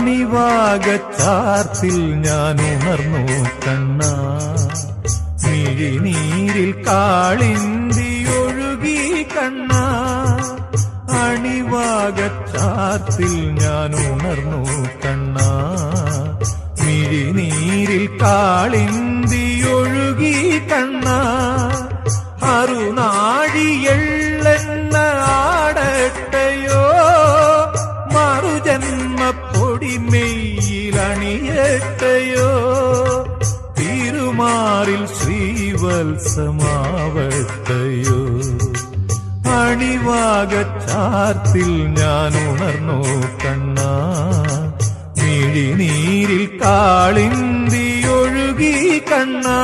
അണിവാകച്ചാർത്തിൽ ഞാൻ ഉണർന്നു കണ്ണാ, മിഴിനീരിൽ കാളിന്തി ഒഴുകി കണ്ണാ. അണിവാകച്ചാർത്തിൽ ഞാൻ ഉണർന്നു കണ്ണാ, മിഴിനീരിൽ കാളിന്തി ഒഴുകി കണ്ണാ. അറുനാഴിയെള്ളെണ്ണ ആടട്ടയോ, മറുജന്മപ്പൊടിമെയിലണിയട്ടയോ, തിരുമാറിൽ ശ്രീവത്സമാവട്ടയോ. അണിവാകച്ചാർത്തിൽ ഞാൻ ഉണർന്നു കണ്ണാ, മിഴിനീരിൽ കാളിന്തി ഒഴുകി കണ്ണാ.